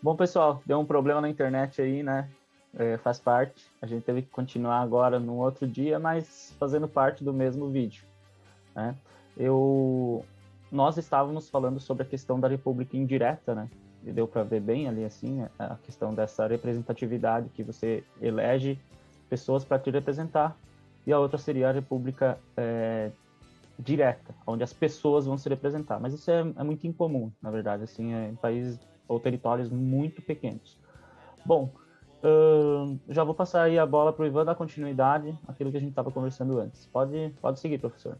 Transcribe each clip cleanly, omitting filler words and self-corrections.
Bom, pessoal, deu um problema na internet aí, né? Faz parte. A gente teve que continuar agora num outro dia, mas fazendo parte do mesmo vídeo, né? Nós estávamos falando sobre a questão da república indireta, né? E deu para ver bem ali, assim, a questão dessa representatividade que você elege pessoas para te representar, e a outra seria a república direta, onde as pessoas vão se representar. Mas isso é muito incomum, na verdade, assim, em países ou territórios muito pequenos. Bom, já vou passar aí a bola para o Ivan dar continuidade àquilo que a gente estava conversando antes. Pode seguir, professor.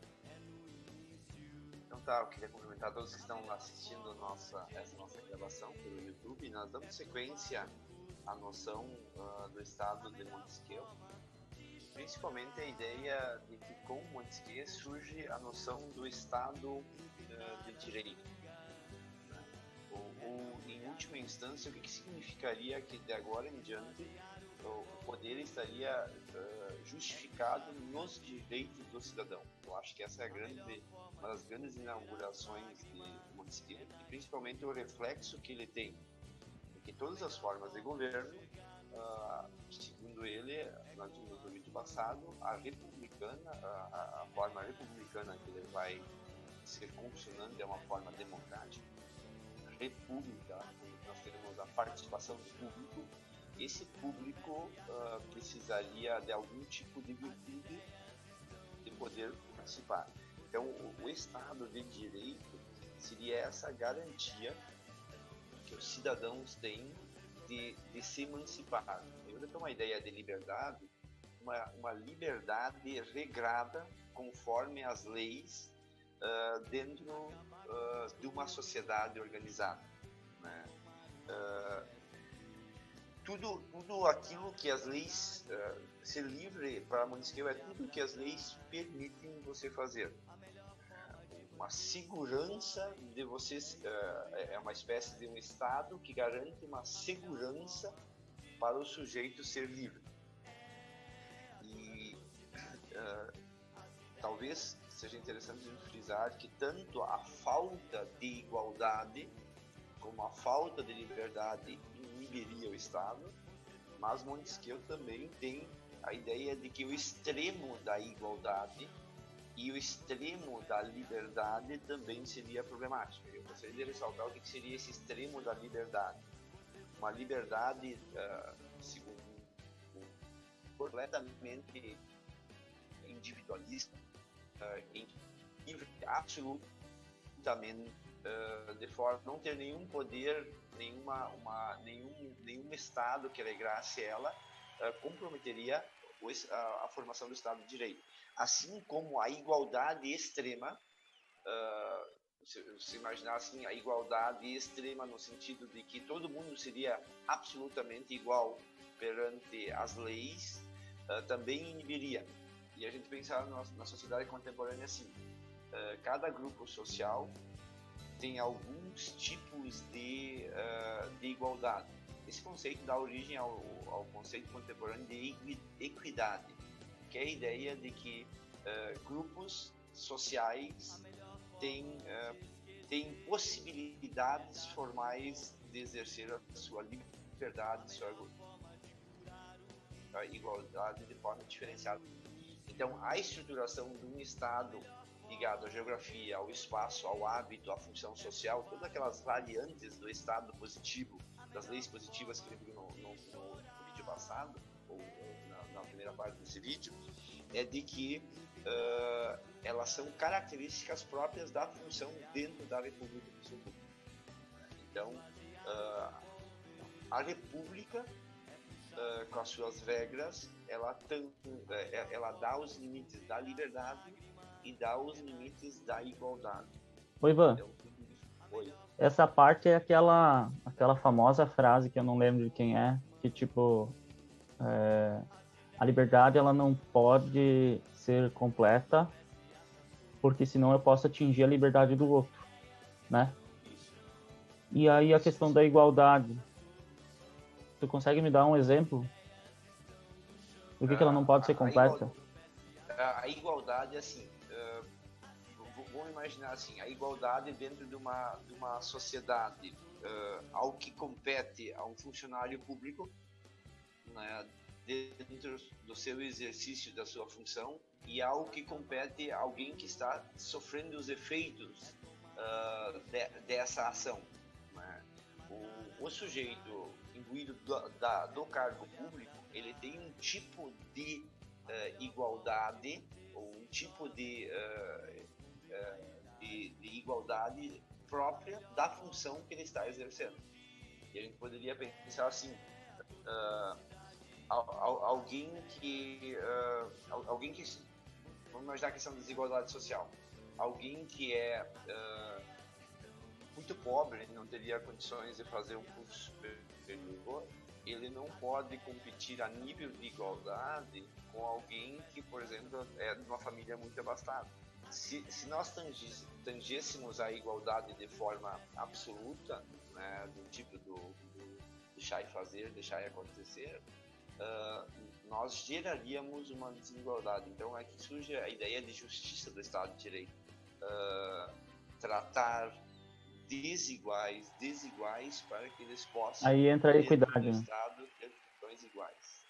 Então tá, eu queria cumprimentar todos que estão assistindo essa nossa gravação pelo YouTube. Nós damos sequência à noção do estado de Montesquieu, principalmente a ideia de que com Montesquieu surge a noção do estado de direito. Ou, em última instância, o que significaria que de agora em diante o poder estaria justificado nos direitos do cidadão. Eu acho que essa é uma das grandes inaugurações de Montesquieu, e principalmente o reflexo que ele tem, que todas as formas de governo, segundo ele, nós vimos no vídeo passado, a forma republicana que ele vai ser funcionando é uma forma democrática. República, onde nós teremos a participação do público. Esse público precisaria de algum tipo de virtude de poder participar. Então, o Estado de Direito seria essa garantia que os cidadãos têm de se emancipar. Eu tenho uma ideia de liberdade, uma liberdade regrada conforme as leis dentro de uma sociedade organizada, né? Tudo aquilo que as leis, ser livre para Montesquieu é tudo que as leis permitem você fazer. Uma segurança de vocês, é uma espécie de um Estado que garante uma segurança para o sujeito ser livre. E talvez seja interessante frisar que tanto a falta de igualdade como a falta de liberdade inibiria o Estado, mas Montesquieu também tem a ideia de que o extremo da igualdade e o extremo da liberdade também seria problemático. Eu gostaria de ressaltar o que seria esse extremo da liberdade. Uma liberdade, segundo completamente individualista, livre absolutamente, de forma a não ter nenhum poder, nenhum Estado que regrasse ela, comprometeria a formação do Estado de Direito. Assim como a igualdade extrema, se imaginar assim, a igualdade extrema no sentido de que todo mundo seria absolutamente igual perante as leis, também inibiria. E a gente pensar na sociedade contemporânea assim, cada grupo social tem alguns tipos de igualdade. Esse conceito dá origem ao conceito contemporâneo de equidade, que é a ideia de que grupos sociais têm possibilidades formais de exercer a sua liberdade, sua igualdade de forma diferenciada. Então, a estruturação de um Estado ligado à geografia, ao espaço, ao hábito, à função social, todas aquelas variantes do Estado positivo, das leis positivas que ele viu no vídeo passado, ou na primeira parte desse vídeo, é de que elas são características próprias da função dentro da República do Sul. Então, a República, com as suas regras, ela dá os limites da liberdade e dá os limites da igualdade. Oi, Ivan. Então, essa parte é aquela famosa frase que eu não lembro de quem é, que tipo, a liberdade ela não pode ser completa, porque senão eu posso atingir a liberdade do outro, né? E aí a questão da igualdade, tu consegue me dar um exemplo? Por que ela não pode ser completa? A igualdade, assim, vamos imaginar assim, a igualdade dentro de uma sociedade ao que compete a um funcionário público, né, dentro do seu exercício da sua função, e ao que compete a alguém que está sofrendo os efeitos dessa ação, né? O sujeito imbuído do cargo público, ele tem um tipo de igualdade, ou um tipo de igualdade própria da função que ele está exercendo. E a gente poderia pensar assim, alguém que vamos imaginar a questão da desigualdade social, alguém que é muito pobre, não teria condições de fazer um curso superior, ele não pode competir a nível de igualdade com alguém que, por exemplo, é de uma família muito abastada. Se nós tangêssemos a igualdade de forma absoluta, né, do tipo do deixar e fazer, deixar e acontecer, nós geraríamos uma desigualdade. Então é que surge a ideia de justiça do Estado de Direito. Tratar desiguais para que eles possam, aí entra a equidade, do né? Estado, ter condições iguais.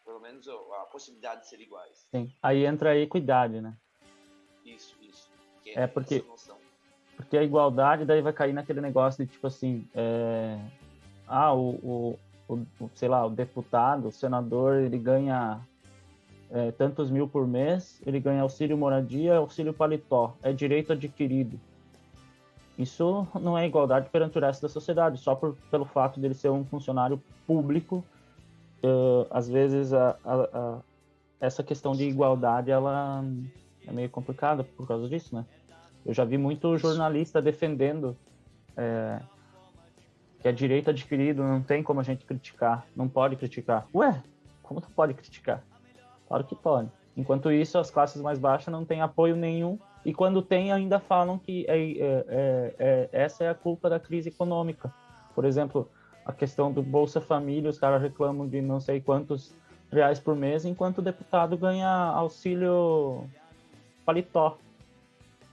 Pelo menos a possibilidade de ser iguais. Sim, aí entra a equidade, né? Isso. Que é porque essa noção. Porque a igualdade daí vai cair naquele negócio de tipo assim, sei lá, o deputado, o senador, ele ganha tantos mil por mês, ele ganha auxílio moradia, auxílio paletó, é direito adquirido. Isso não é igualdade perante o resto da sociedade, só pelo fato dele ser um funcionário público. Às vezes essa questão de igualdade ela é meio complicada por causa disso, né? Eu já vi muito jornalista defendendo que é direito adquirido, não tem como a gente criticar, não pode criticar. Ué, como tu pode criticar? Claro que pode. Enquanto isso, as classes mais baixas não têm apoio nenhum, e quando tem, ainda falam que essa é a culpa da crise econômica. Por exemplo, a questão do Bolsa Família, os caras reclamam de não sei quantos reais por mês, enquanto o deputado ganha auxílio paletó.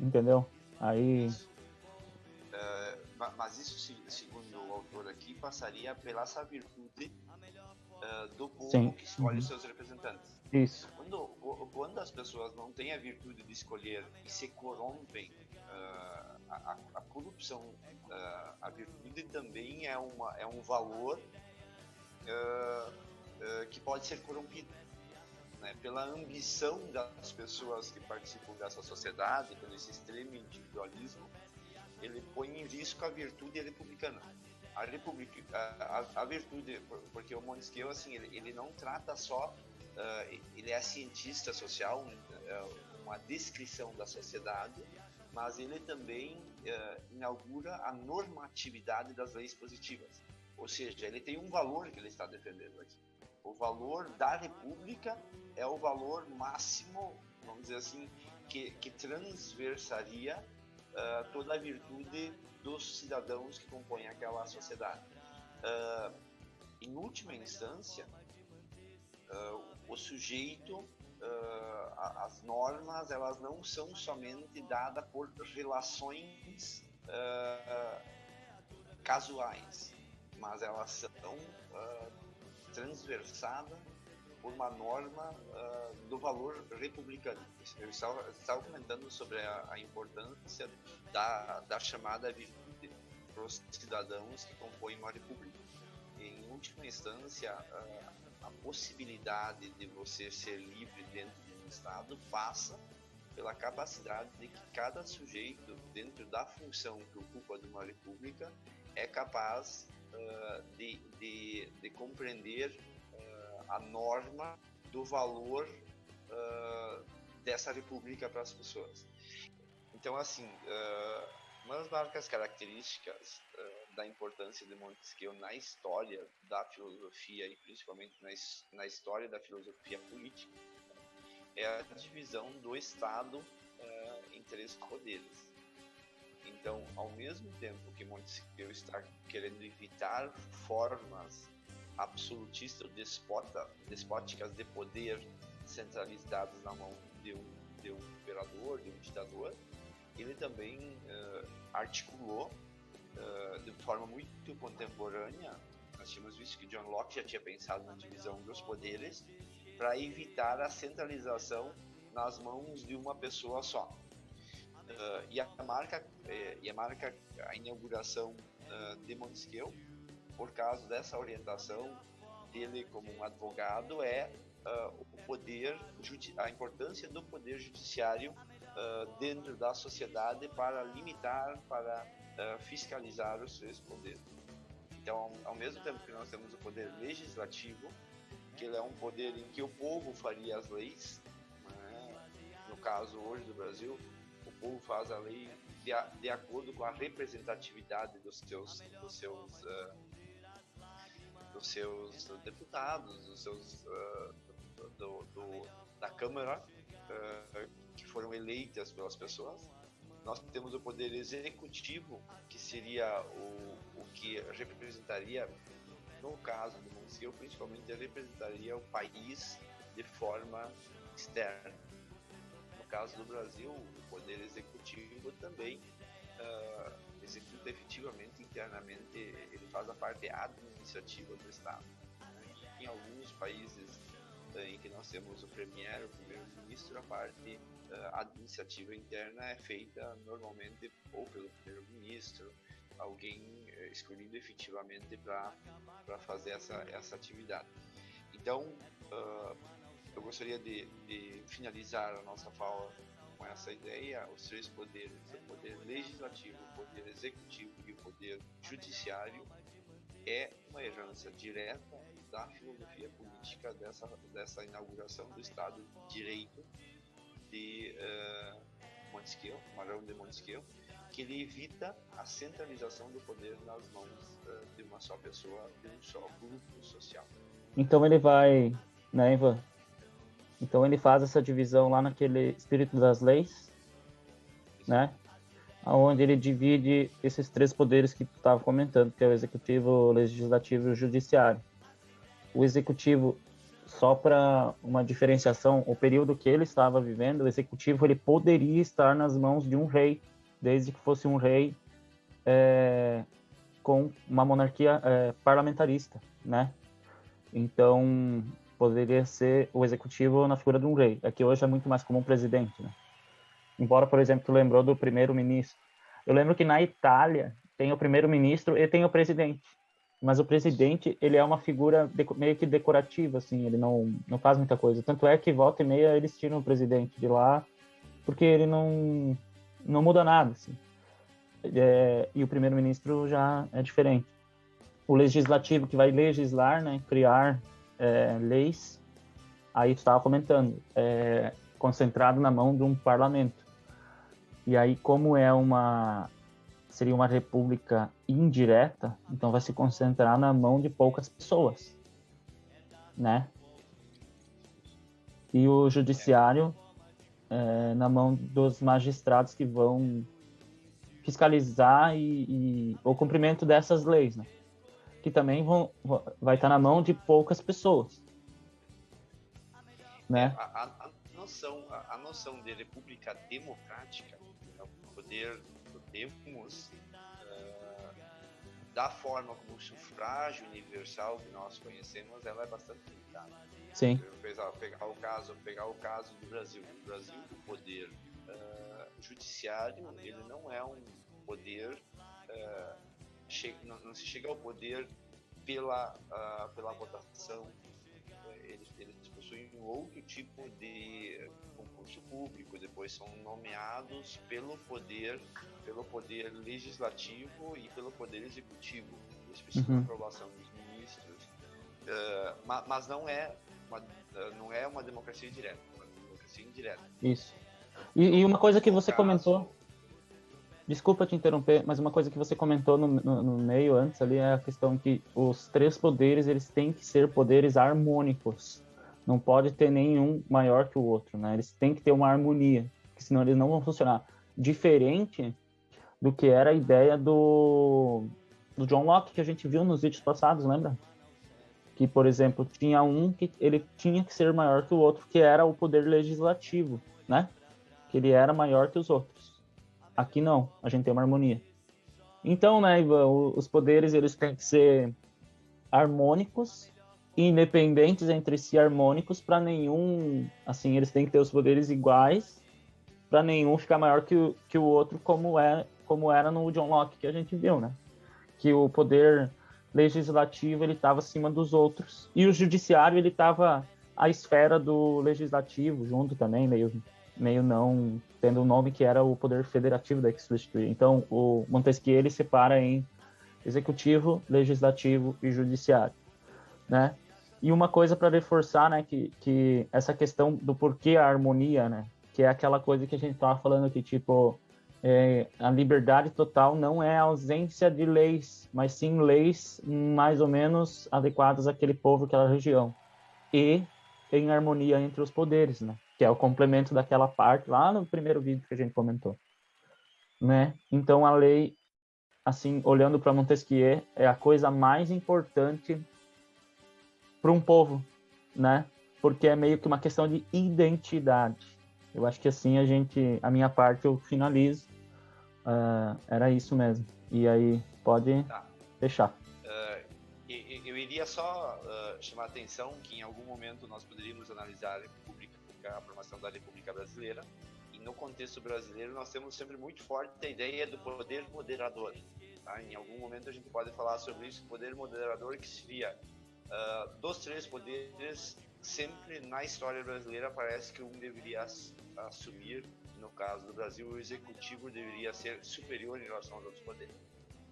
Entendeu? Aí... Mas isso, segundo o autor aqui, passaria pela essa virtude do povo. Sim. Que escolhe os seus representantes. Isso. Quando as pessoas não têm a virtude de escolher e se corrompem, a corrupção, a virtude também é um valor que pode ser corrompido. Né, pela ambição das pessoas que participam dessa sociedade, pelo esse extremo individualismo, ele põe em risco a virtude republicana. A virtude, porque o Montesquieu, assim, ele não trata só, ele é cientista social, uma descrição da sociedade, mas ele também inaugura a normatividade das leis positivas. Ou seja, ele tem um valor que ele está defendendo aqui. O valor da República é o valor máximo, vamos dizer assim, que transversaria toda a virtude dos cidadãos que compõem aquela sociedade. Em última instância, o sujeito, as normas, elas não são somente dadas por relações casuais, mas elas são transversada por uma norma do valor republicano. Eu estava comentando sobre a importância da chamada virtude para os cidadãos que compõem uma república. E, em última instância, a possibilidade de você ser livre dentro de um Estado passa pela capacidade de que cada sujeito, dentro da função que ocupa de uma república, é capaz de compreender a norma do valor dessa república para as pessoas. Então, assim, uma das marcas características da importância de Montesquieu na história da filosofia e principalmente na história da filosofia política é a divisão do Estado em três poderes. Então, ao mesmo tempo que Montesquieu está querendo evitar formas absolutistas ou despóticas de poder centralizadas na mão de um imperador, de um ditador, ele também articulou de forma muito contemporânea, nós tínhamos visto que John Locke já tinha pensado na divisão dos poderes para evitar a centralização nas mãos de uma pessoa só. E marca a inauguração de Montesquieu, por causa dessa orientação dele como um advogado, o poder, a importância do poder judiciário dentro da sociedade para limitar, para fiscalizar os seus poderes. Então, ao mesmo tempo que nós temos o poder legislativo, que ele é um poder em que o povo faria as leis, né? No caso hoje do Brasil, o povo faz a lei de acordo com a representatividade dos seus deputados, da Câmara, que foram eleitas pelas pessoas. Nós temos o poder executivo, que seria o que representaria, no caso do Montesquieu, principalmente representaria o país de forma externa. No caso do Brasil, o poder executivo também executa efetivamente internamente, ele faz a parte administrativa do Estado. Em alguns países em que nós temos o premier, o primeiro-ministro, a parte administrativa interna é feita normalmente ou pelo primeiro-ministro, alguém escolhido efetivamente para fazer essa atividade. Então, eu gostaria de finalizar a nossa fala com essa ideia: os três poderes, o poder legislativo, o poder executivo e o poder judiciário, é uma herança direta da filosofia política dessa inauguração do Estado de Direito de Montesquieu, Marão de Montesquieu, que ele evita a centralização do poder nas mãos de uma só pessoa, de um só grupo social. Então ele vai, né, Ivan? Então ele faz essa divisão lá naquele Espírito das Leis, né? Onde ele divide esses três poderes que tu estava comentando, que é o executivo, o legislativo e o judiciário. O executivo, só para uma diferenciação, o período que ele estava vivendo, o executivo ele poderia estar nas mãos de um rei, desde que fosse um rei com uma monarquia parlamentarista, né? Então, poderia ser o executivo na figura de um rei. Aqui hoje é muito mais comum presidente, né? Embora, por exemplo, tu lembrou do primeiro-ministro. Eu lembro que na Itália tem o primeiro-ministro e tem o presidente. Mas o presidente, ele é uma figura meio que decorativa, assim, ele não faz muita coisa. Tanto é que volta e meia eles tiram o presidente de lá, porque ele não muda nada, assim. E o primeiro-ministro já é diferente. O legislativo, que vai legislar, né, criar leis, aí tu estava comentando, concentrado na mão de um parlamento. E aí, como seria uma república indireta, então vai se concentrar na mão de poucas pessoas, né? E o judiciário na mão dos magistrados que vão fiscalizar o cumprimento dessas leis, né? Que também vai estar na mão de poucas pessoas, né? A noção de república democrática, o poder do demos, da forma como o sufrágio universal que nós conhecemos, ela é bastante limitada. Sim. Pegar o caso do Brasil. No Brasil, o poder judiciário, ele não é um poder, não se chega ao poder pela votação. Eles possuem um outro tipo de concurso público, depois são nomeados pelo poder legislativo e pelo poder executivo. Eles precisam da aprovação dos ministros, mas não é uma democracia direta, é uma democracia indireta. Isso. E uma coisa que você comentou, desculpa te interromper, mas uma coisa que você comentou no meio antes ali é a questão que os três poderes, eles têm que ser poderes harmônicos. Não pode ter nenhum maior que o outro, né? Eles têm que ter uma harmonia, porque senão eles não vão funcionar. Diferente do que era a ideia do John Locke, que a gente viu nos vídeos passados, lembra? Que, por exemplo, tinha um que ele tinha que ser maior que o outro, que era o poder legislativo, né? Que ele era maior que os outros. Aqui não, a gente tem uma harmonia. Então, né, Ivan, os poderes eles têm que ser harmônicos, independentes entre si, harmônicos, para nenhum, assim, eles têm que ter os poderes iguais, para nenhum ficar maior que o outro, como era no John Locke que a gente viu, né? Que o poder legislativo ele estava acima dos outros e o judiciário ele estava à esfera do legislativo junto também, meio não tendo o nome que era o poder federativo da Extreme. Então, o Montesquieu ele separa em executivo, legislativo e judiciário, né? E uma coisa para reforçar, né, que essa questão do porquê a harmonia, né, que é aquela coisa que a gente estava falando que, tipo, a liberdade total não é a ausência de leis, mas sim leis mais ou menos adequadas àquele povo, àquela região. E em harmonia entre os poderes, né? Que é o complemento daquela parte lá no primeiro vídeo que a gente comentou, né? Então a lei, assim, olhando para Montesquieu, é a coisa mais importante para um povo, né? Porque é meio que uma questão de identidade. Eu acho que assim a minha parte eu finalizo. Era isso mesmo. E aí, pode fechar. Eu iria só chamar a atenção que em algum momento nós poderíamos analisar a República, a formação da República Brasileira, e no contexto brasileiro nós temos sempre muito forte a ideia do poder moderador. Tá? Em algum momento a gente pode falar sobre isso, o poder moderador que seria dos três poderes, sempre na história brasileira parece que um deveria assumir, no caso do Brasil, o executivo deveria ser superior em relação aos outros poderes.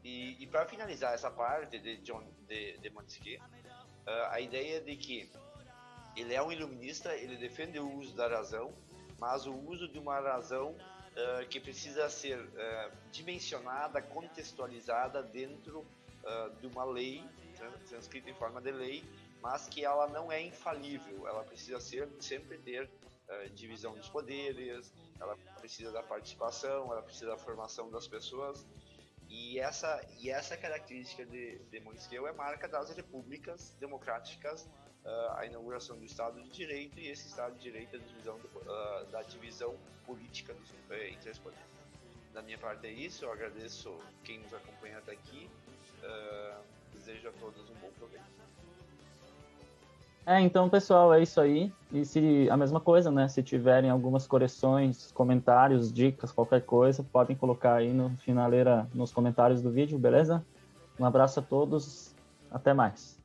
E para finalizar essa parte de Montesquieu, a ideia de que ele é um iluminista, ele defende o uso da razão, mas o uso de uma razão que precisa ser dimensionada, contextualizada dentro de uma lei, transcrita em forma de lei, mas que ela não é infalível, ela precisa sempre ter divisão dos poderes, ela precisa da participação, ela precisa da formação das pessoas. E essa característica de Montesquieu é marca das repúblicas democráticas, a inauguração do Estado de Direito, e esse Estado de Direito é da divisão política entre os poderes. Da minha parte é isso, eu agradeço quem nos acompanha até aqui, desejo a todos um bom proveito. Então, pessoal, é isso aí. E se a mesma coisa, né? Se tiverem algumas correções, comentários, dicas, qualquer coisa, podem colocar aí no finaleira, nos comentários do vídeo, beleza? Um abraço a todos, até mais.